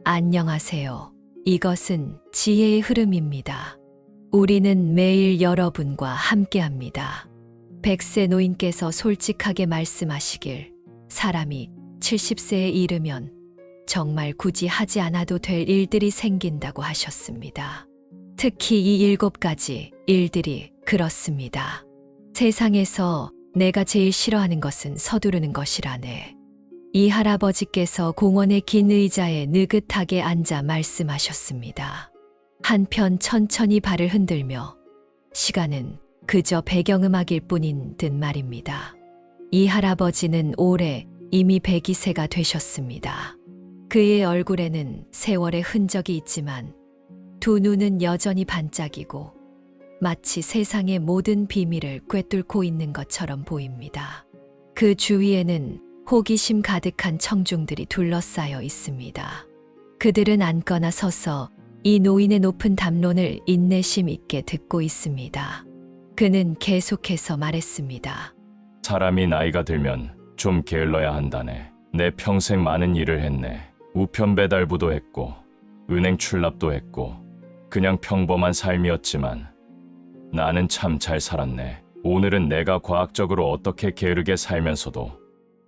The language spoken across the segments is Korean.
안녕하세요. 이것은 지혜의 흐름입니다. 우리는 매일 여러분과 함께합니다. 100세 노인께서 솔직하게 말씀하시길, 사람이 70세에 이르면 정말 굳이 하지 않아도 될 일들이 생긴다고 하셨습니다. 특히 이 7가지 일들이 그렇습니다. 세상에서 내가 제일 싫어하는 것은 서두르는 것이라네. 이 할아버지께서 공원의 긴 의자에 느긋하게 앉아 말씀하셨습니다. 한편 천천히 발을 흔들며 시간은 그저 배경음악일 뿐인 듯 말입니다. 이 할아버지는 올해 이미 102세가 되셨습니다. 그의 얼굴에는 세월의 흔적이 있지만 두 눈은 여전히 반짝이고 마치 세상의 모든 비밀을 꿰뚫고 있는 것처럼 보입니다. 그 주위에는 호기심 가득한 청중들이 둘러싸여 있습니다. 그들은 앉거나 서서 이 노인의 높은 담론을 인내심 있게 듣고 있습니다. 그는 계속해서 말했습니다. 사람이 나이가 들면 좀 게을러야 한다네. 내 평생 많은 일을 했네. 우편 배달부도 했고 은행 출납도 했고 그냥 평범한 삶이었지만 나는 참 잘 살았네. 오늘은 내가 과학적으로 어떻게 게으르게 살면서도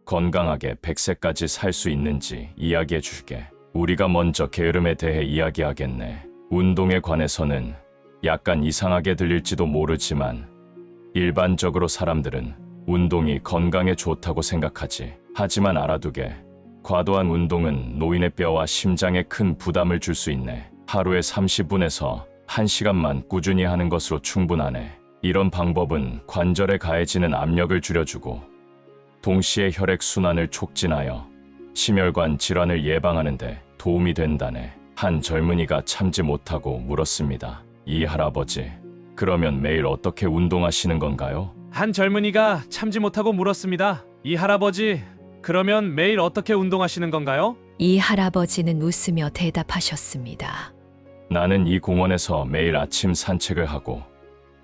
건강하게 100세까지 살 수 있는지 이야기해 줄게. 우리가 먼저 게으름에 대해 이야기하겠네. 운동에 관해서는 약간 이상하게 들릴지도 모르지만 일반적으로 사람들은 운동이 건강에 좋다고 생각하지. 하지만 알아두게. 과도한 운동은 노인의 뼈와 심장에 큰 부담을 줄 수 있네. 하루에 30분에서 1시간만 꾸준히 하는 것으로 충분하네. 이런 방법은 관절에 가해지는 압력을 줄여주고 동시에 혈액순환을 촉진하여 심혈관 질환을 예방하는 데 도움이 된다네. 한 젊은이가 참지 못하고 물었습니다. 이 할아버지, 그러면 매일 어떻게 운동하시는 건가요? 한 젊은이가 참지 못하고 물었습니다. 이 할아버지, 그러면 매일 어떻게 운동하시는 건가요? 이 할아버지는 웃으며 대답하셨습니다. 나는 이 공원에서 매일 아침 산책을 하고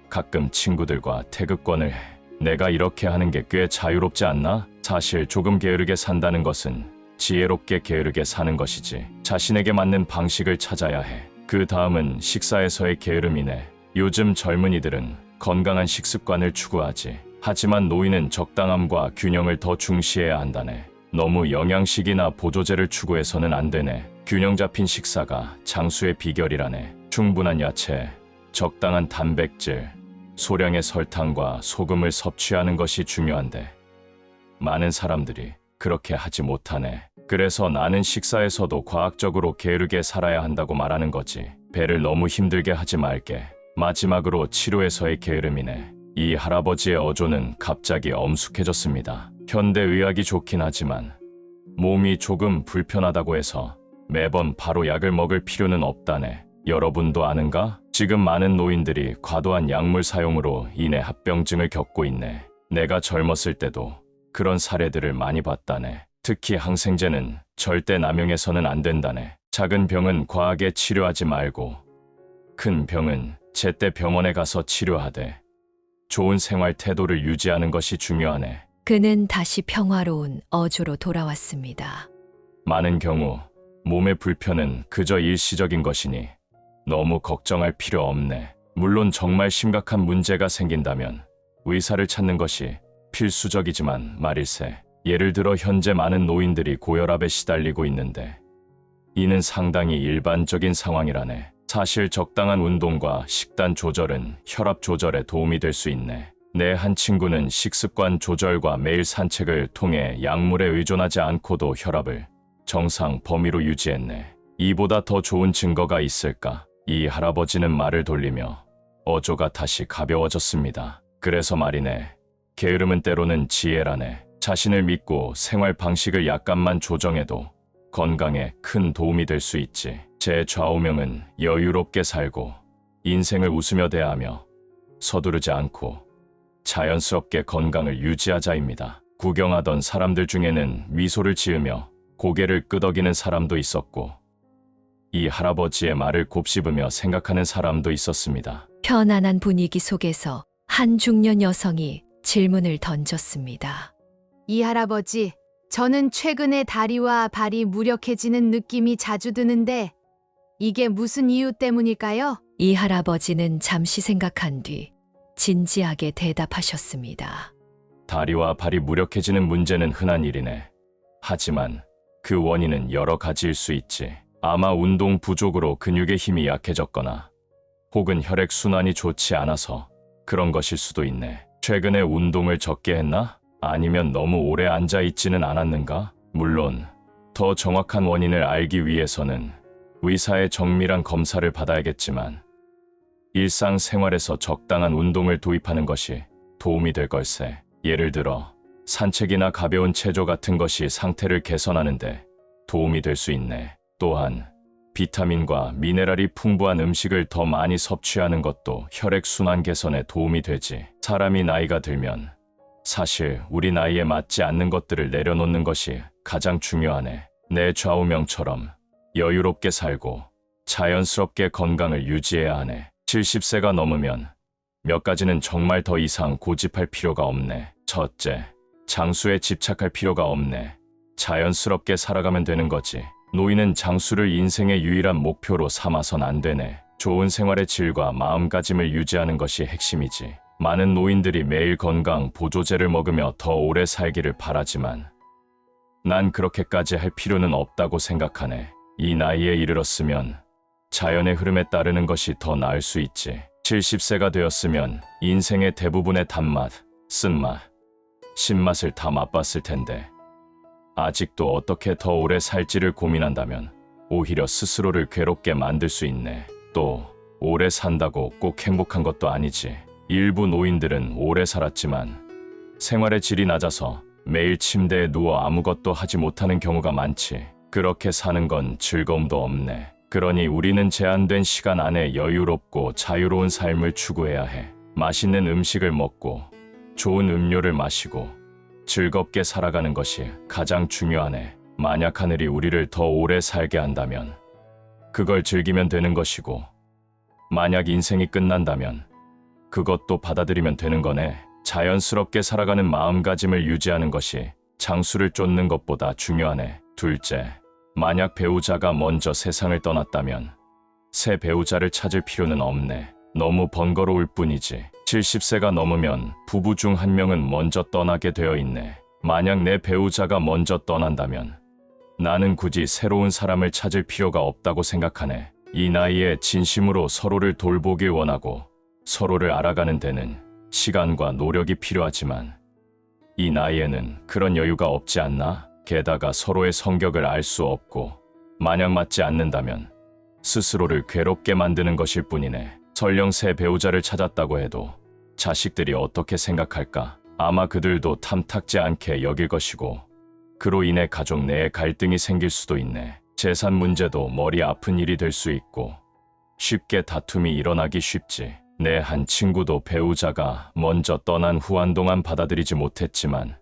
가끔 친구들과 태극권을 해. 내가 이렇게 하는 게 꽤 자유롭지 않나? 사실 조금 게으르게 산다는 것은 지혜롭게 게으르게 사는 것이지. 자신에게 맞는 방식을 찾아야 해. 그 다음은 식사에서의 게으름이네. 요즘 젊은이들은 건강한 식습관을 추구하지. 하지만 노인은 적당함과 균형을 더 중시해야 한다네. 너무 영양식이나 보조제를 추구해서는 안 되네. 균형 잡힌 식사가 장수의 비결이라네. 충분한 야채, 적당한 단백질, 소량의 설탕과 소금을 섭취하는 것이 중요한데 많은 사람들이 그렇게 하지 못하네. 그래서 나는 식사에서도 과학적으로 게으르게 살아야 한다고 말하는 거지. 배를 너무 힘들게 하지 말게. 마지막으로 치료에서의 게으름이네. 이 할아버지의 어조는 갑자기 엄숙해졌습니다. 현대의학이 좋긴 하지만 몸이 조금 불편하다고 해서 매번 바로 약을 먹을 필요는 없다네. 여러분도 아는가? 지금 많은 노인들이 과도한 약물 사용으로 인해 합병증을 겪고 있네. 내가 젊었을 때도 그런 사례들을 많이 봤다네. 특히 항생제는 절대 남용해서는 안 된다네. 작은 병은 과하게 치료하지 말고 큰 병은 제때 병원에 가서 치료하되 좋은 생활 태도를 유지하는 것이 중요하네. 그는 다시 평화로운 어조로 돌아왔습니다. 많은 경우 몸의 불편은 그저 일시적인 것이니 너무 걱정할 필요 없네. 물론 정말 심각한 문제가 생긴다면 의사를 찾는 것이 필수적이지만 말일세. 예를 들어 현재 많은 노인들이 고혈압에 시달리고 있는데 이는 상당히 일반적인 상황이라네. 사실 적당한 운동과 식단 조절은 혈압 조절에 도움이 될 수 있네. 내 한 친구는 식습관 조절과 매일 산책을 통해 약물에 의존하지 않고도 혈압을 정상 범위로 유지했네. 이보다 더 좋은 증거가 있을까? 이 할아버지는 말을 돌리며 어조가 다시 가벼워졌습니다. 그래서 말이네. 게으름은 때로는 지혜라네. 자신을 믿고 생활 방식을 약간만 조정해도 건강에 큰 도움이 될 수 있지. 제 좌우명은 여유롭게 살고 인생을 웃으며 대하며 서두르지 않고 자연스럽게 건강을 유지하자입니다. 구경하던 사람들 중에는 미소를 지으며 고개를 끄덕이는 사람도 있었고 이 할아버지의 말을 곱씹으며 생각하는 사람도 있었습니다. 편안한 분위기 속에서 한 중년 여성이 질문을 던졌습니다. 이 할아버지, 저는 최근에 다리와 발이 무력해지는 느낌이 자주 드는데 이게 무슨 이유 때문일까요? 이 할아버지는 잠시 생각한 뒤 진지하게 대답하셨습니다. 다리와 발이 무력해지는 문제는 흔한 일이네. 하지만 그 원인은 여러 가지일 수 있지. 아마 운동 부족으로 근육의 힘이 약해졌거나 혹은 혈액순환이 좋지 않아서 그런 것일 수도 있네. 최근에 운동을 적게 했나? 아니면 너무 오래 앉아 있지는 않았는가? 물론 더 정확한 원인을 알기 위해서는 의사의 정밀한 검사를 받아야겠지만 일상생활에서 적당한 운동을 도입하는 것이 도움이 될 걸세. 예를 들어 산책이나 가벼운 체조 같은 것이 상태를 개선하는데 도움이 될 수 있네. 또한 비타민과 미네랄이 풍부한 음식을 더 많이 섭취하는 것도 혈액순환 개선에 도움이 되지. 사람이 나이가 들면 사실 우리 나이에 맞지 않는 것들을 내려놓는 것이 가장 중요하네. 내 좌우명처럼 여유롭게 살고 자연스럽게 건강을 유지해야 하네. 70세가 넘으면 몇 가지는 정말 더 이상 고집할 필요가 없네. 첫째, 장수에 집착할 필요가 없네. 자연스럽게 살아가면 되는 거지. 노인은 장수를 인생의 유일한 목표로 삼아선 안 되네. 좋은 생활의 질과 마음가짐을 유지하는 것이 핵심이지. 많은 노인들이 매일 건강 보조제를 먹으며 더 오래 살기를 바라지만 난 그렇게까지 할 필요는 없다고 생각하네. 이 나이에 이르렀으면 자연의 흐름에 따르는 것이 더 나을 수 있지. 70세가 되었으면 인생의 대부분의 단맛, 쓴맛, 신맛을 다 맛봤을 텐데 아직도 어떻게 더 오래 살지를 고민한다면 오히려 스스로를 괴롭게 만들 수 있네. 또 오래 산다고 꼭 행복한 것도 아니지. 일부 노인들은 오래 살았지만 생활의 질이 낮아서 매일 침대에 누워 아무것도 하지 못하는 경우가 많지. 그렇게 사는 건 즐거움도 없네. 그러니 우리는 제한된 시간 안에 여유롭고 자유로운 삶을 추구해야 해. 맛있는 음식을 먹고 좋은 음료를 마시고 즐겁게 살아가는 것이 가장 중요하네. 만약 하늘이 우리를 더 오래 살게 한다면 그걸 즐기면 되는 것이고 만약 인생이 끝난다면 그것도 받아들이면 되는 거네. 자연스럽게 살아가는 마음가짐을 유지하는 것이 장수를 쫓는 것보다 중요하네. 둘째, 만약 배우자가 먼저 세상을 떠났다면 새 배우자를 찾을 필요는 없네. 너무 번거로울 뿐이지. 70세가 넘으면 부부 중 한 명은 먼저 떠나게 되어 있네. 만약 내 배우자가 먼저 떠난다면 나는 굳이 새로운 사람을 찾을 필요가 없다고 생각하네. 이 나이에 진심으로 서로를 돌보길 원하고 서로를 알아가는 데는 시간과 노력이 필요하지만 이 나이에는 그런 여유가 없지 않나? 게다가 서로의 성격을 알 수 없고 만약 맞지 않는다면 스스로를 괴롭게 만드는 것일 뿐이네. 설령 새 배우자를 찾았다고 해도 자식들이 어떻게 생각할까? 아마 그들도 탐탁지 않게 여길 것이고 그로 인해 가족 내에 갈등이 생길 수도 있네. 재산 문제도 머리 아픈 일이 될 수 있고 쉽게 다툼이 일어나기 쉽지. 내 한 친구도 배우자가 먼저 떠난 후 한동안 받아들이지 못했지만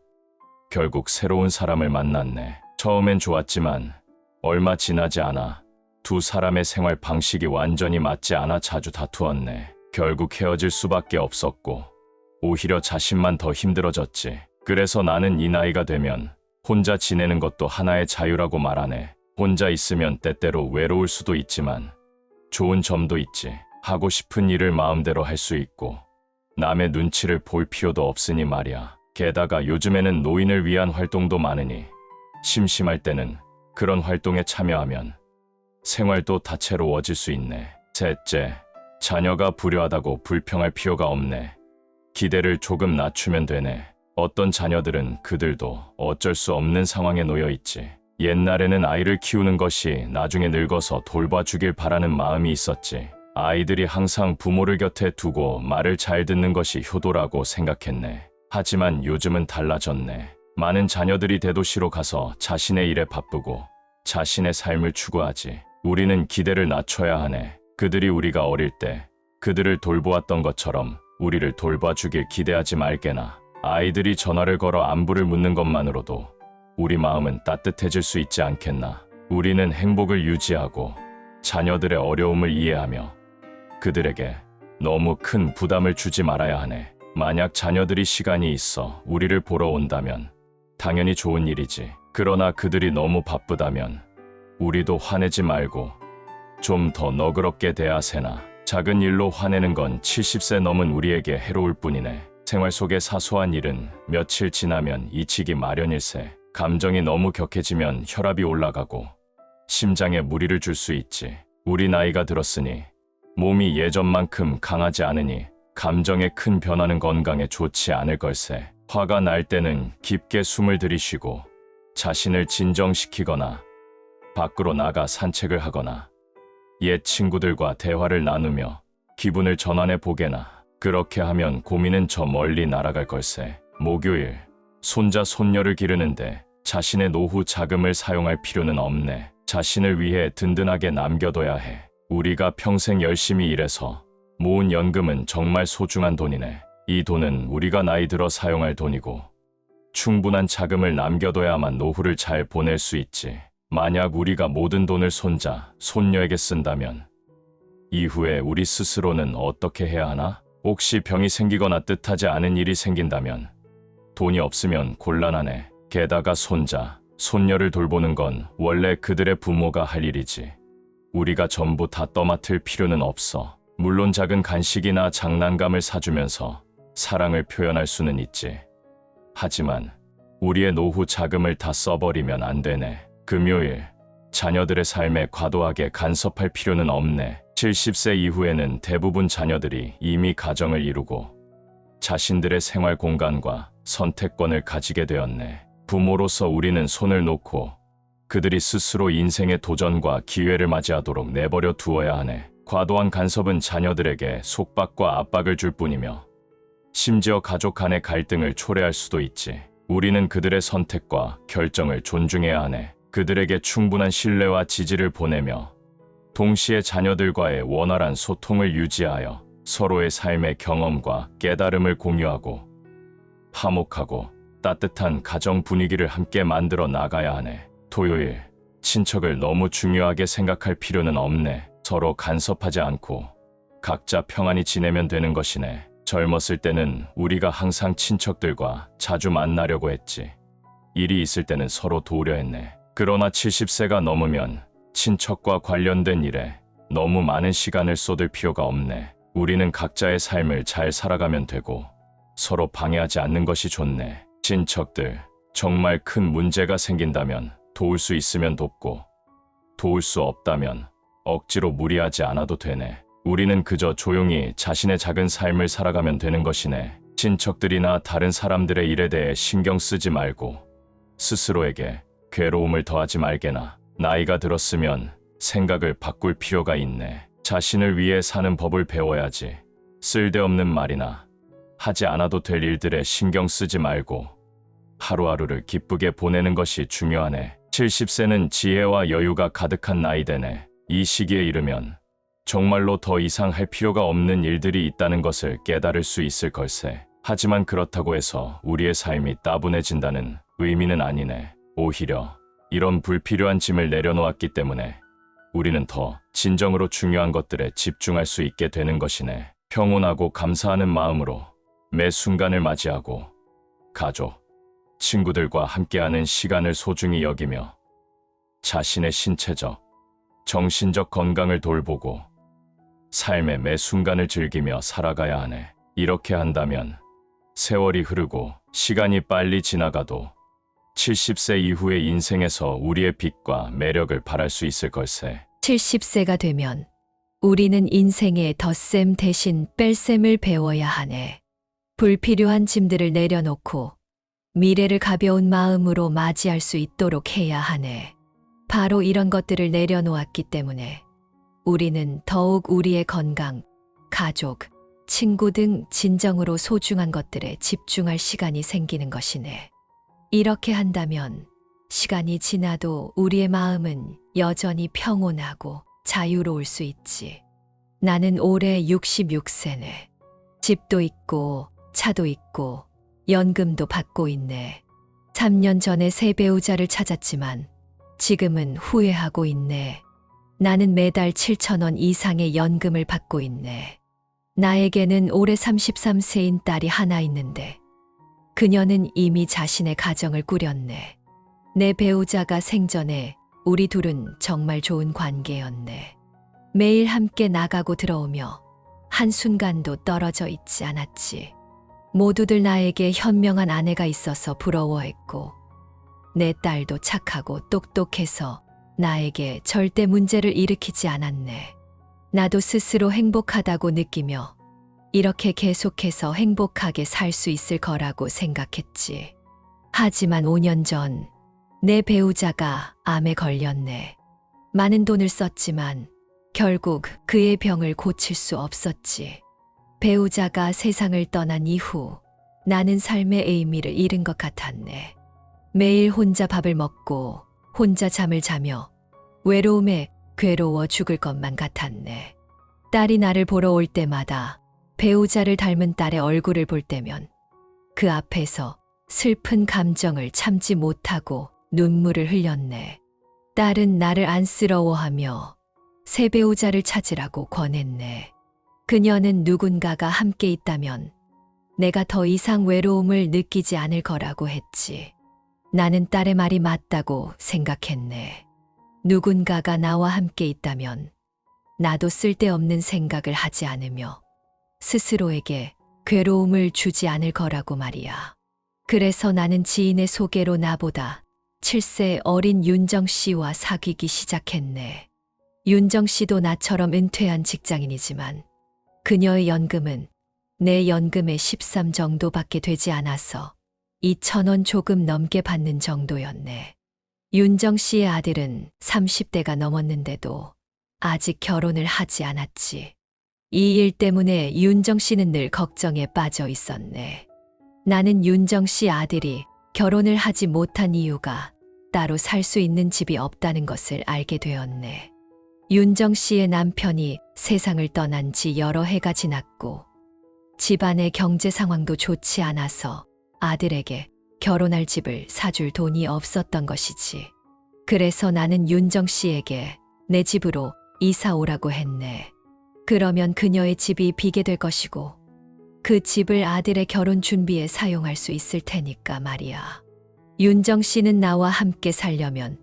결국 새로운 사람을 만났네. 처음엔 좋았지만 얼마 지나지 않아 두 사람의 생활 방식이 완전히 맞지 않아 자주 다투었네. 결국 헤어질 수밖에 없었고 오히려 자신만 더 힘들어졌지. 그래서 나는 이 나이가 되면 혼자 지내는 것도 하나의 자유라고 말하네. 혼자 있으면 때때로 외로울 수도 있지만 좋은 점도 있지. 하고 싶은 일을 마음대로 할 수 있고 남의 눈치를 볼 필요도 없으니 말이야. 게다가 요즘에는 노인을 위한 활동도 많으니 심심할 때는 그런 활동에 참여하면 생활도 다채로워질 수 있네. 셋째, 자녀가 불효하다고 불평할 필요가 없네. 기대를 조금 낮추면 되네. 어떤 자녀들은 그들도 어쩔 수 없는 상황에 놓여 있지. 옛날에는 아이를 키우는 것이 나중에 늙어서 돌봐주길 바라는 마음이 있었지. 아이들이 항상 부모를 곁에 두고 말을 잘 듣는 것이 효도라고 생각했네. 하지만 요즘은 달라졌네. 많은 자녀들이 대도시로 가서 자신의 일에 바쁘고 자신의 삶을 추구하지. 우리는 기대를 낮춰야 하네. 그들이 우리가 어릴 때 그들을 돌보았던 것처럼 우리를 돌봐주길 기대하지 말게나. 아이들이 전화를 걸어 안부를 묻는 것만으로도 우리 마음은 따뜻해질 수 있지 않겠나. 우리는 행복을 유지하고 자녀들의 어려움을 이해하며 그들에게 너무 큰 부담을 주지 말아야 하네. 만약 자녀들이 시간이 있어 우리를 보러 온다면 당연히 좋은 일이지. 그러나 그들이 너무 바쁘다면 우리도 화내지 말고 좀 더 너그럽게 대하세나. 작은 일로 화내는 건 70세 넘은 우리에게 해로울 뿐이네. 생활 속의 사소한 일은 며칠 지나면 잊히기 마련일세. 감정이 너무 격해지면 혈압이 올라가고 심장에 무리를 줄 수 있지. 우리 나이가 들었으니 몸이 예전만큼 강하지 않으니 감정에 큰 변화는 건강에 좋지 않을 걸세. 화가 날 때는 깊게 숨을 들이쉬고 자신을 진정시키거나 밖으로 나가 산책을 하거나 옛 친구들과 대화를 나누며 기분을 전환해 보게나. 그렇게 하면 고민은 저 멀리 날아갈 걸세. 목요일, 손자 손녀를 기르는데 자신의 노후 자금을 사용할 필요는 없네. 자신을 위해 든든하게 남겨둬야 해. 우리가 평생 열심히 일해서 모은 연금은 정말 소중한 돈이네. 이 돈은 우리가 나이 들어 사용할 돈이고 충분한 자금을 남겨둬야만 노후를 잘 보낼 수 있지. 만약 우리가 모든 돈을 손자, 손녀에게 쓴다면 이후에 우리 스스로는 어떻게 해야 하나? 혹시 병이 생기거나 뜻하지 않은 일이 생긴다면 돈이 없으면 곤란하네. 게다가 손자, 손녀를 돌보는 건 원래 그들의 부모가 할 일이지. 우리가 전부 다 떠맡을 필요는 없어. 물론 작은 간식이나 장난감을 사주면서 사랑을 표현할 수는 있지. 하지만 우리의 노후 자금을 다 써버리면 안 되네. 금요일, 자녀들의 삶에 과도하게 간섭할 필요는 없네. 70세 이후에는 대부분 자녀들이 이미 가정을 이루고 자신들의 생활 공간과 선택권을 가지게 되었네. 부모로서 우리는 손을 놓고 그들이 스스로 인생의 도전과 기회를 맞이하도록 내버려 두어야 하네. 과도한 간섭은 자녀들에게 속박과 압박을 줄 뿐이며 심지어 가족 간의 갈등을 초래할 수도 있지. 우리는 그들의 선택과 결정을 존중해야 하네. 그들에게 충분한 신뢰와 지지를 보내며 동시에 자녀들과의 원활한 소통을 유지하여 서로의 삶의 경험과 깨달음을 공유하고 화목하고 따뜻한 가정 분위기를 함께 만들어 나가야 하네. 토요일, 친척을 너무 중요하게 생각할 필요는 없네. 서로 간섭하지 않고 각자 평안히 지내면 되는 것이네. 젊었을 때는 우리가 항상 친척들과 자주 만나려고 했지. 일이 있을 때는 서로 도우려 했네. 그러나 70세가 넘으면 친척과 관련된 일에 너무 많은 시간을 쏟을 필요가 없네. 우리는 각자의 삶을 잘 살아가면 되고 서로 방해하지 않는 것이 좋네. 친척들, 정말 큰 문제가 생긴다면 도울 수 있으면 돕고 도울 수 없다면 억지로 무리하지 않아도 되네. 우리는 그저 조용히 자신의 작은 삶을 살아가면 되는 것이네. 친척들이나 다른 사람들의 일에 대해 신경 쓰지 말고 스스로에게 괴로움을 더하지 말게나. 나이가 들었으면 생각을 바꿀 필요가 있네. 자신을 위해 사는 법을 배워야지. 쓸데없는 말이나 하지 않아도 될 일들에 신경 쓰지 말고 하루하루를 기쁘게 보내는 것이 중요하네. 70세는 지혜와 여유가 가득한 나이대네. 이 시기에 이르면 정말로 더 이상 할 필요가 없는 일들이 있다는 것을 깨달을 수 있을 걸세. 하지만 그렇다고 해서 우리의 삶이 따분해진다는 의미는 아니네. 오히려 이런 불필요한 짐을 내려놓았기 때문에 우리는 더 진정으로 중요한 것들에 집중할 수 있게 되는 것이네. 평온하고 감사하는 마음으로 매 순간을 맞이하고 가족, 친구들과 함께하는 시간을 소중히 여기며 자신의 신체적, 정신적 건강을 돌보고 삶의 매 순간을 즐기며 살아가야 하네. 이렇게 한다면 세월이 흐르고 시간이 빨리 지나가도 70세 이후의 인생에서 우리의 빛과 매력을 발할 수 있을 걸세. 70세가 되면 우리는 인생의 덧셈 대신 뺄셈을 배워야 하네. 불필요한 짐들을 내려놓고 미래를 가벼운 마음으로 맞이할 수 있도록 해야 하네. 바로 이런 것들을 내려놓았기 때문에 우리는 더욱 우리의 건강, 가족, 친구 등 진정으로 소중한 것들에 집중할 시간이 생기는 것이네. 이렇게 한다면 시간이 지나도 우리의 마음은 여전히 평온하고 자유로울 수 있지. 나는 올해 66세네. 집도 있고 차도 있고 연금도 받고 있네. 3년 전에 새 배우자를 찾았지만 지금은 후회하고 있네. 나는 매달 7,000원 이상의 연금을 받고 있네. 나에게는 올해 33세인 딸이 하나 있는데 그녀는 이미 자신의 가정을 꾸렸네. 내 배우자가 생전에 우리 둘은 정말 좋은 관계였네. 매일 함께 나가고 들어오며 한순간도 떨어져 있지 않았지. 모두들 나에게 현명한 아내가 있어서 부러워했고, 내 딸도 착하고 똑똑해서 나에게 절대 문제를 일으키지 않았네. 나도 스스로 행복하다고 느끼며 이렇게 계속해서 행복하게 살 수 있을 거라고 생각했지. 하지만 5년 전 내 배우자가 암에 걸렸네. 많은 돈을 썼지만 결국 그의 병을 고칠 수 없었지. 배우자가 세상을 떠난 이후 나는 삶의 의미를 잃은 것 같았네. 매일 혼자 밥을 먹고 혼자 잠을 자며 외로움에 괴로워 죽을 것만 같았네. 딸이 나를 보러 올 때마다 배우자를 닮은 딸의 얼굴을 볼 때면 그 앞에서 슬픈 감정을 참지 못하고 눈물을 흘렸네. 딸은 나를 안쓰러워하며 새 배우자를 찾으라고 권했네. 그녀는 누군가가 함께 있다면 내가 더 이상 외로움을 느끼지 않을 거라고 했지. 나는 딸의 말이 맞다고 생각했네. 누군가가 나와 함께 있다면 나도 쓸데없는 생각을 하지 않으며 스스로에게 괴로움을 주지 않을 거라고 말이야. 그래서 나는 지인의 소개로 나보다 7세 어린 윤정 씨와 사귀기 시작했네. 윤정 씨도 나처럼 은퇴한 직장인이지만 그녀의 연금은 내 연금의 13 정도밖에 되지 않아서 2,000원 조금 넘게 받는 정도였네. 윤정 씨의 아들은 30대가 넘었는데도 아직 결혼을 하지 않았지. 이 일 때문에 윤정 씨는 늘 걱정에 빠져 있었네. 나는 윤정 씨 아들이 결혼을 하지 못한 이유가 따로 살 수 있는 집이 없다는 것을 알게 되었네. 윤정 씨의 남편이 세상을 떠난 지 여러 해가 지났고 집안의 경제 상황도 좋지 않아서 아들에게 결혼할 집을 사줄 돈이 없었던 것이지. 그래서 나는 윤정 씨에게 내 집으로 이사 오라고 했네. 그러면 그녀의 집이 비게 될 것이고 그 집을 아들의 결혼 준비에 사용할 수 있을 테니까 말이야. 윤정 씨는 나와 함께 살려면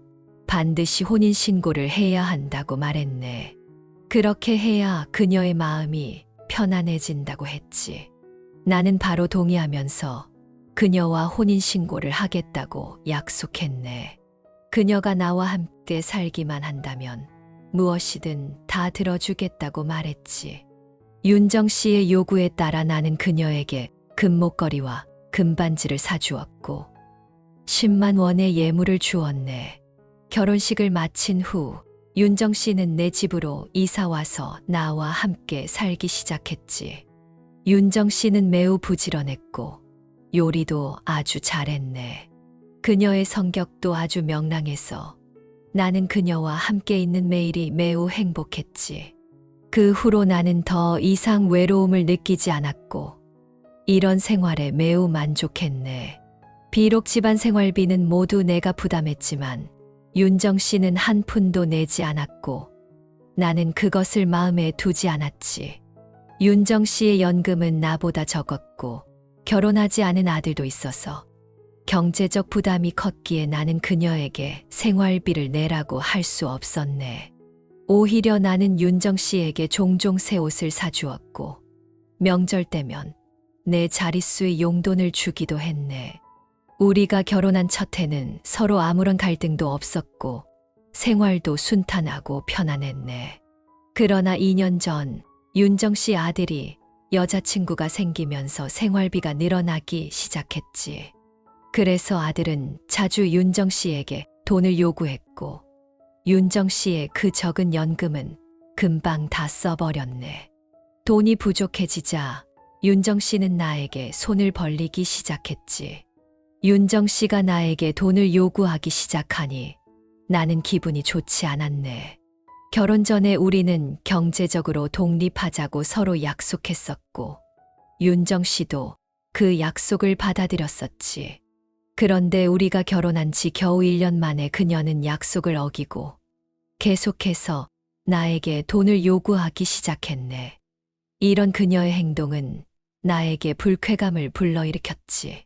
반드시 혼인신고를 해야 한다고 말했네. 그렇게 해야 그녀의 마음이 편안해진다고 했지. 나는 바로 동의하면서 그녀와 혼인신고를 하겠다고 약속했네. 그녀가 나와 함께 살기만 한다면 무엇이든 다 들어주겠다고 말했지. 윤정 씨의 요구에 따라 나는 그녀에게 금목걸이와 금반지를 사주었고 10만 원의 예물을 주었네. 결혼식을 마친 후 윤정 씨는 내 집으로 이사 와서 나와 함께 살기 시작했지. 윤정 씨는 매우 부지런했고 요리도 아주 잘했네. 그녀의 성격도 아주 명랑해서 나는 그녀와 함께 있는 매일이 매우 행복했지. 그 후로 나는 더 이상 외로움을 느끼지 않았고 이런 생활에 매우 만족했네. 비록 집안 생활비는 모두 내가 부담했지만 윤정 씨는 한 푼도 내지 않았고 나는 그것을 마음에 두지 않았지. 윤정 씨의 연금은 나보다 적었고 결혼하지 않은 아들도 있어서 경제적 부담이 컸기에 나는 그녀에게 생활비를 내라고 할 수 없었네. 오히려 나는 윤정 씨에게 종종 새 옷을 사주었고 명절 때면 내 자릿수의 용돈을 주기도 했네. 우리가 결혼한 첫 해는 서로 아무런 갈등도 없었고 생활도 순탄하고 편안했네. 그러나 2년 전 윤정 씨 아들이 여자친구가 생기면서 생활비가 늘어나기 시작했지. 그래서 아들은 자주 윤정 씨에게 돈을 요구했고 윤정 씨의 그 적은 연금은 금방 다 써버렸네. 돈이 부족해지자 윤정 씨는 나에게 손을 벌리기 시작했지. 윤정 씨가 나에게 돈을 요구하기 시작하니 나는 기분이 좋지 않았네. 결혼 전에 우리는 경제적으로 독립하자고 서로 약속했었고 윤정 씨도 그 약속을 받아들였었지. 그런데 우리가 결혼한 지 겨우 1년 만에 그녀는 약속을 어기고 계속해서 나에게 돈을 요구하기 시작했네. 이런 그녀의 행동은 나에게 불쾌감을 불러일으켰지.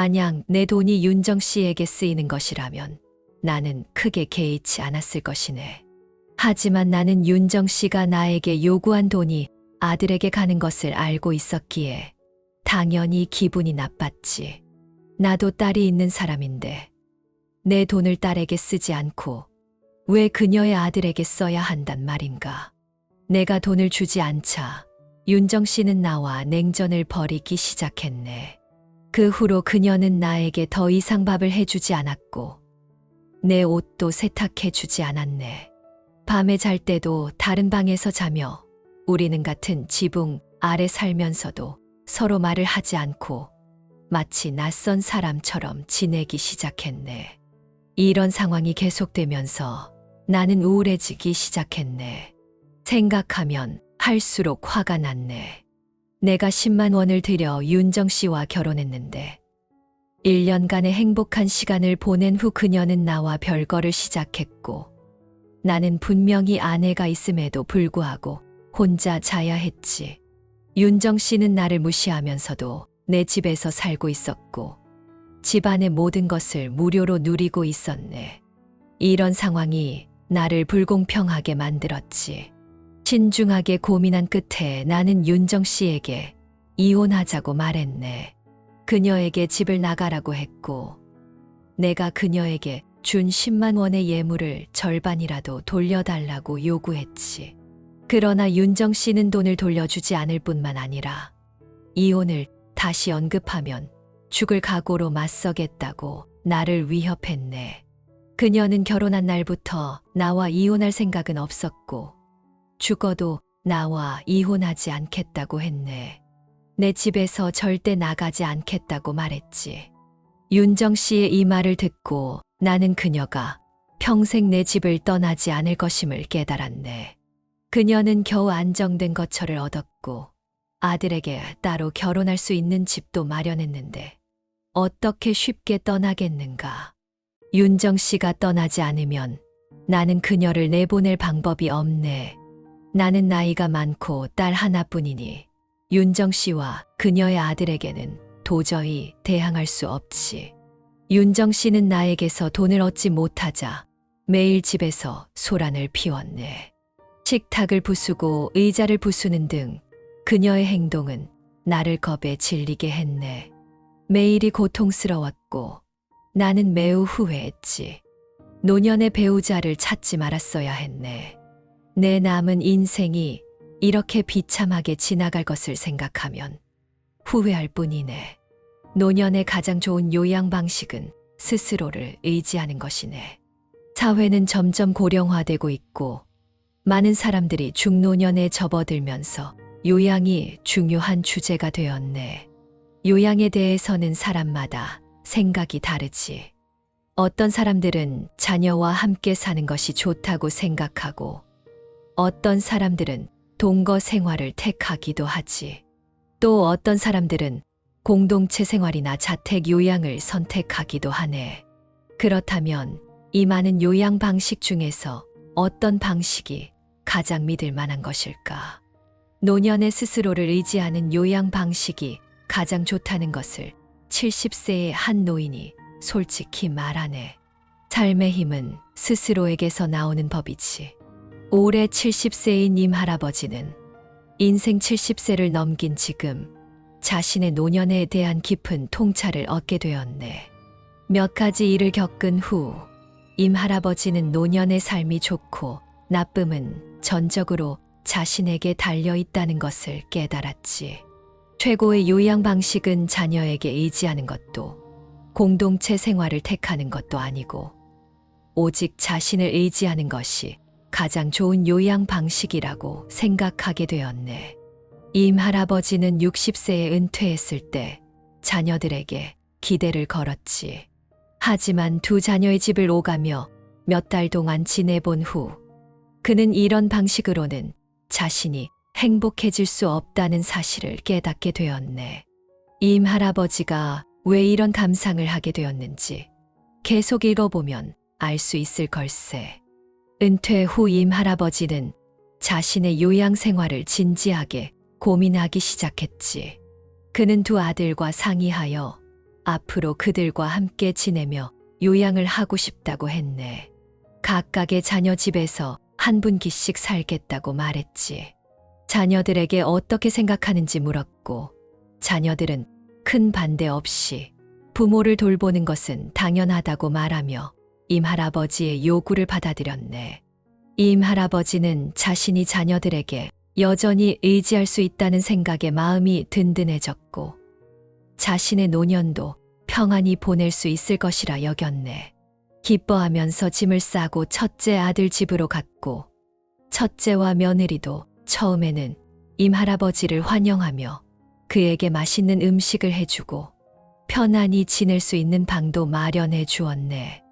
만약 내 돈이 윤정 씨에게 쓰이는 것이라면 나는 크게 개의치 않았을 것이네. 하지만 나는 윤정 씨가 나에게 요구한 돈이 아들에게 가는 것을 알고 있었기에 당연히 기분이 나빴지. 나도 딸이 있는 사람인데 내 돈을 딸에게 쓰지 않고 왜 그녀의 아들에게 써야 한단 말인가. 내가 돈을 주지 않자 윤정 씨는 나와 냉전을 벌이기 시작했네. 그 후로 그녀는 나에게 더 이상 밥을 해주지 않았고 내 옷도 세탁해주지 않았네. 밤에 잘 때도 다른 방에서 자며 우리는 같은 지붕 아래 살면서도 서로 말을 하지 않고 마치 낯선 사람처럼 지내기 시작했네. 이런 상황이 계속되면서 나는 우울해지기 시작했네. 생각하면 할수록 화가 났네. 내가 10만 원을 들여 윤정 씨와 결혼했는데 1년간의 행복한 시간을 보낸 후 그녀는 나와 별거를 시작했고 나는 분명히 아내가 있음에도 불구하고 혼자 자야 했지. 윤정 씨는 나를 무시하면서도 내 집에서 살고 있었고 집안의 모든 것을 무료로 누리고 있었네. 이런 상황이 나를 불공평하게 만들었지. 신중하게 고민한 끝에 나는 윤정 씨에게 이혼하자고 말했네. 그녀에게 집을 나가라고 했고 내가 그녀에게 준 10만 원의 예물을 절반이라도 돌려달라고 요구했지. 그러나 윤정 씨는 돈을 돌려주지 않을 뿐만 아니라 이혼을 다시 언급하면 죽을 각오로 맞서겠다고 나를 위협했네. 그녀는 결혼한 날부터 나와 이혼할 생각은 없었고 죽어도 나와 이혼하지 않겠다고 했네. 내 집에서 절대 나가지 않겠다고 말했지. 윤정 씨의 이 말을 듣고 나는 그녀가 평생 내 집을 떠나지 않을 것임을 깨달았네. 그녀는 겨우 안정된 거처를 얻었고 아들에게 따로 결혼할 수 있는 집도 마련했는데 어떻게 쉽게 떠나겠는가. 윤정 씨가 떠나지 않으면 나는 그녀를 내보낼 방법이 없네. 나는 나이가 많고 딸 하나뿐이니 윤정 씨와 그녀의 아들에게는 도저히 대항할 수 없지. 윤정 씨는 나에게서 돈을 얻지 못하자 매일 집에서 소란을 피웠네. 식탁을 부수고 의자를 부수는 등 그녀의 행동은 나를 겁에 질리게 했네. 매일이 고통스러웠고 나는 매우 후회했지. 노년의 배우자를 찾지 말았어야 했네. 내 남은 인생이 이렇게 비참하게 지나갈 것을 생각하면 후회할 뿐이네. 노년의 가장 좋은 요양 방식은 스스로를 의지하는 것이네. 사회는 점점 고령화되고 있고 많은 사람들이 중노년에 접어들면서 요양이 중요한 주제가 되었네. 요양에 대해서는 사람마다 생각이 다르지. 어떤 사람들은 자녀와 함께 사는 것이 좋다고 생각하고 어떤 사람들은 동거 생활을 택하기도 하지. 또 어떤 사람들은 공동체 생활이나 자택 요양을 선택하기도 하네. 그렇다면 이 많은 요양 방식 중에서 어떤 방식이 가장 믿을 만한 것일까? 노년에 스스로를 의지하는 요양 방식이 가장 좋다는 것을 70세의 한 노인이 솔직히 말하네. 삶의 힘은 스스로에게서 나오는 법이지. 올해 70세인 임 할아버지는 인생 70세를 넘긴 지금 자신의 노년에 대한 깊은 통찰을 얻게 되었네. 몇 가지 일을 겪은 후 임 할아버지는 노년의 삶이 좋고 나쁨은 전적으로 자신에게 달려 있다는 것을 깨달았지. 최고의 요양 방식은 자녀에게 의지하는 것도 공동체 생활을 택하는 것도 아니고 오직 자신을 의지하는 것이 가장 좋은 요양 방식이라고 생각하게 되었네. 임 할아버지는 60세에 은퇴했을 때 자녀들에게 기대를 걸었지. 하지만 두 자녀의 집을 오가며 몇 달 동안 지내본 후 그는 이런 방식으로는 자신이 행복해질 수 없다는 사실을 깨닫게 되었네. 임 할아버지가 왜 이런 감상을 하게 되었는지 계속 읽어보면 알 수 있을 걸세. 은퇴 후 임 할아버지는 자신의 요양 생활을 진지하게 고민하기 시작했지. 그는 두 아들과 상의하여 앞으로 그들과 함께 지내며 요양을 하고 싶다고 했네. 각각의 자녀 집에서 한 분기씩 살겠다고 말했지. 자녀들에게 어떻게 생각하는지 물었고, 자녀들은 큰 반대 없이 부모를 돌보는 것은 당연하다고 말하며 임할아버지의 요구를 받아들였네. 임할아버지는 자신이 자녀들에게 여전히 의지할 수 있다는 생각에 마음이 든든해졌고, 자신의 노년도 평안히 보낼 수 있을 것이라 여겼네. 기뻐하면서 짐을 싸고 첫째 아들 집으로 갔고, 첫째와 며느리도 처음에는 임할아버지를 환영하며 그에게 맛있는 음식을 해주고 편안히 지낼 수 있는 방도 마련해 주었네.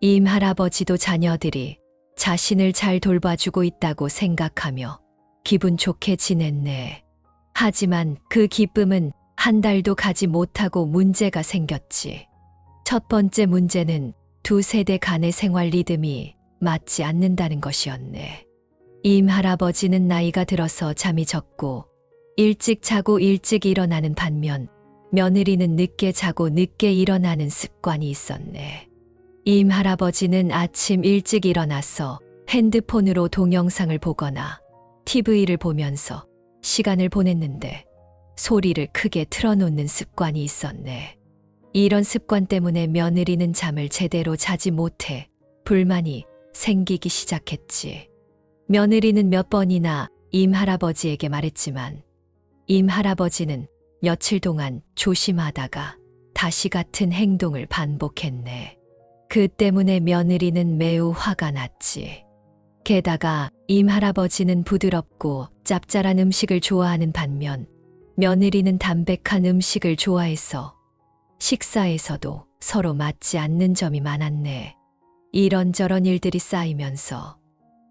임할아버지도 자녀들이 자신을 잘 돌봐주고 있다고 생각하며 기분 좋게 지냈네. 하지만 그 기쁨은 한 달도 가지 못하고 문제가 생겼지. 첫 번째 문제는 두 세대 간의 생활 리듬이 맞지 않는다는 것이었네. 임할아버지는 나이가 들어서 잠이 적고 일찍 자고 일찍 일어나는 반면 며느리는 늦게 자고 늦게 일어나는 습관이 있었네. 임할아버지는 아침 일찍 일어나서 핸드폰으로 동영상을 보거나 TV를 보면서 시간을 보냈는데 소리를 크게 틀어놓는 습관이 있었네. 이런 습관 때문에 며느리는 잠을 제대로 자지 못해 불만이 생기기 시작했지. 며느리는 몇 번이나 임할아버지에게 말했지만 임할아버지는 며칠 동안 조심하다가 다시 같은 행동을 반복했네. 그 때문에 며느리는 매우 화가 났지. 게다가 임할아버지는 부드럽고 짭짤한 음식을 좋아하는 반면 며느리는 담백한 음식을 좋아해서 식사에서도 서로 맞지 않는 점이 많았네. 이런저런 일들이 쌓이면서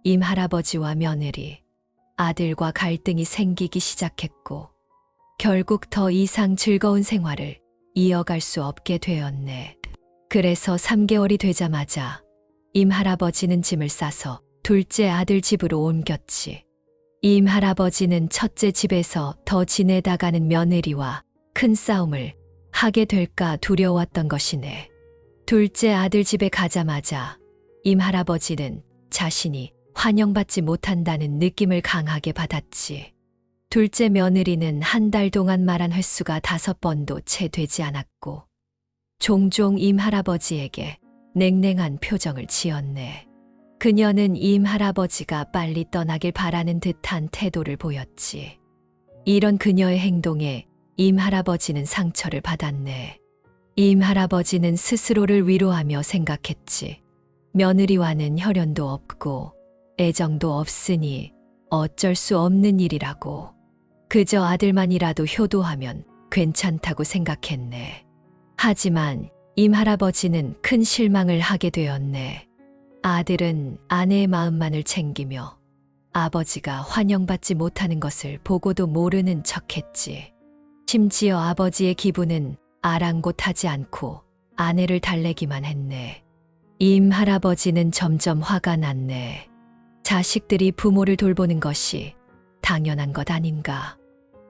임할아버지와 며느리, 아들과 갈등이 생기기 시작했고 결국 더 이상 즐거운 생활을 이어갈 수 없게 되었네. 그래서 3개월이 되자마자 임할아버지는 짐을 싸서 둘째 아들 집으로 옮겼지. 임할아버지는 첫째 집에서 더 지내다가는 며느리와 큰 싸움을 하게 될까 두려웠던 것이네. 둘째 아들 집에 가자마자 임할아버지는 자신이 환영받지 못한다는 느낌을 강하게 받았지. 둘째 며느리는 한 달 동안 말한 횟수가 5번도 채 되지 않았고 종종 임할아버지에게 냉랭한 표정을 지었네. 그녀는 임할아버지가 빨리 떠나길 바라는 듯한 태도를 보였지. 이런 그녀의 행동에 임할아버지는 상처를 받았네. 임할아버지는 스스로를 위로하며 생각했지. 며느리와는 혈연도 없고 애정도 없으니 어쩔 수 없는 일이라고. 그저 아들만이라도 효도하면 괜찮다고 생각했네. 하지만 임할아버지는 큰 실망을 하게 되었네. 아들은 아내의 마음만을 챙기며 아버지가 환영받지 못하는 것을 보고도 모르는 척했지. 심지어 아버지의 기분은 아랑곳하지 않고 아내를 달래기만 했네. 임할아버지는 점점 화가 났네. 자식들이 부모를 돌보는 것이 당연한 것 아닌가?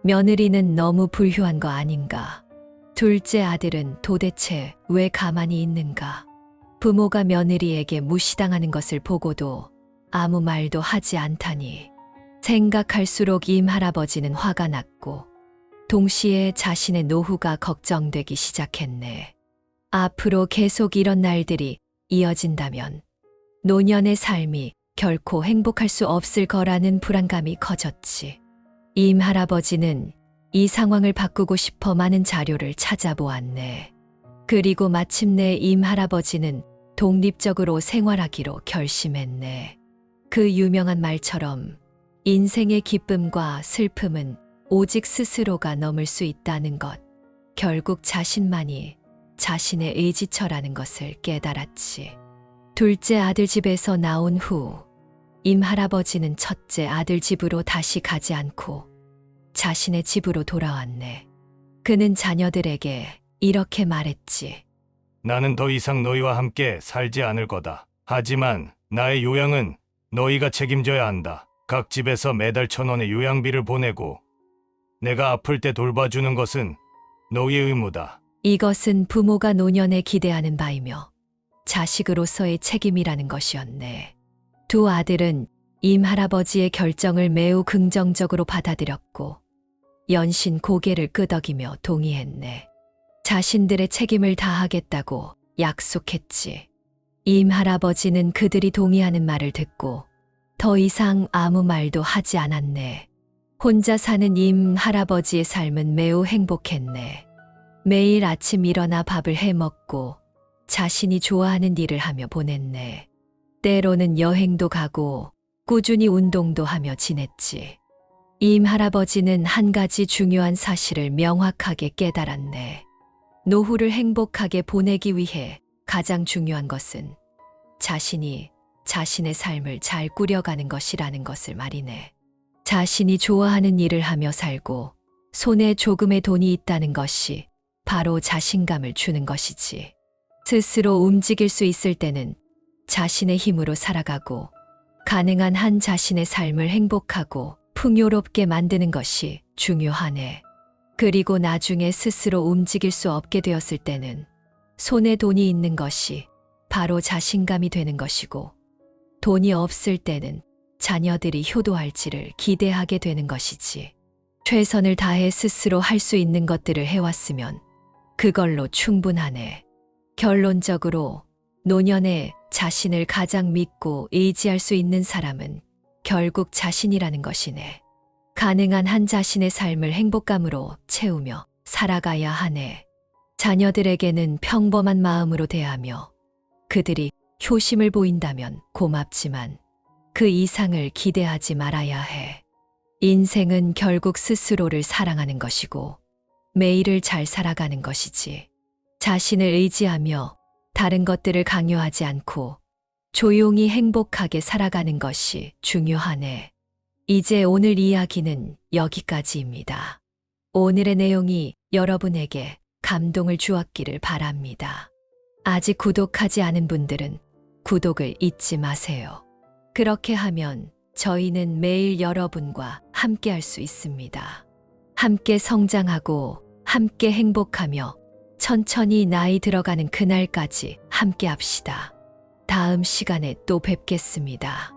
며느리는 너무 불효한 거 아닌가? 둘째 아들은 도대체 왜 가만히 있는가? 부모가 며느리에게 무시당하는 것을 보고도 아무 말도 하지 않다니. 생각할수록 임할아버지는 화가 났고 동시에 자신의 노후가 걱정되기 시작했네. 앞으로 계속 이런 날들이 이어진다면 노년의 삶이 결코 행복할 수 없을 거라는 불안감이 커졌지. 임할아버지는 이 상황을 바꾸고 싶어 많은 자료를 찾아보았네. 그리고 마침내 임할아버지는 독립적으로 생활하기로 결심했네. 그 유명한 말처럼 인생의 기쁨과 슬픔은 오직 스스로가 넘을 수 있다는 것. 결국 자신만이 자신의 의지처라는 것을 깨달았지. 둘째 아들 집에서 나온 후 임할아버지는 첫째 아들 집으로 다시 가지 않고 자신의 집으로 돌아왔네. 그는 자녀들에게 이렇게 말했지. 나는 더 이상 너희와 함께 살지 않을 거다. 하지만 나의 요양은 너희가 책임져야 한다. 각 집에서 매달 1,000원의 요양비를 보내고 내가 아플 때 돌봐주는 것은 너희의 의무다. 이것은 부모가 노년에 기대하는 바이며 자식으로서의 책임이라는 것이었네. 두 아들은 임 할아버지의 결정을 매우 긍정적으로 받아들였고 연신 고개를 끄덕이며 동의했네. 자신들의 책임을 다하겠다고 약속했지. 임 할아버지는 그들이 동의하는 말을 듣고 더 이상 아무 말도 하지 않았네. 혼자 사는 임 할아버지의 삶은 매우 행복했네. 매일 아침 일어나 밥을 해 먹고 자신이 좋아하는 일을 하며 보냈네. 때로는 여행도 가고 꾸준히 운동도 하며 지냈지. 임 할아버지는 한 가지 중요한 사실을 명확하게 깨달았네. 노후를 행복하게 보내기 위해 가장 중요한 것은 자신이 자신의 삶을 잘 꾸려가는 것이라는 것을 말이네. 자신이 좋아하는 일을 하며 살고 손에 조금의 돈이 있다는 것이 바로 자신감을 주는 것이지. 스스로 움직일 수 있을 때는 자신의 힘으로 살아가고 가능한 한 자신의 삶을 행복하고 풍요롭게 만드는 것이 중요하네. 그리고 나중에 스스로 움직일 수 없게 되었을 때는 손에 돈이 있는 것이 바로 자신감이 되는 것이고 돈이 없을 때는 자녀들이 효도할지를 기대하게 되는 것이지. 최선을 다해 스스로 할 수 있는 것들을 해왔으면 그걸로 충분하네. 결론적으로 노년에 자신을 가장 믿고 의지할 수 있는 사람은 결국 자신이라는 것이네. 가능한 한 자신의 삶을 행복감으로 채우며 살아가야 하네. 자녀들에게는 평범한 마음으로 대하며 그들이 효심을 보인다면 고맙지만 그 이상을 기대하지 말아야 해. 인생은 결국 스스로를 사랑하는 것이고 매일을 잘 살아가는 것이지. 자신을 의지하며 다른 것들을 강요하지 않고 조용히 행복하게 살아가는 것이 중요하네. 이제 오늘 이야기는 여기까지입니다. 오늘의 내용이 여러분에게 감동을 주었기를 바랍니다. 아직 구독하지 않은 분들은 구독을 잊지 마세요. 그렇게 하면 저희는 매일 여러분과 함께 할 수 있습니다. 함께 성장하고 함께 행복하며 천천히 나이 들어가는 그날까지 함께 합시다. 다음 시간에 또 뵙겠습니다.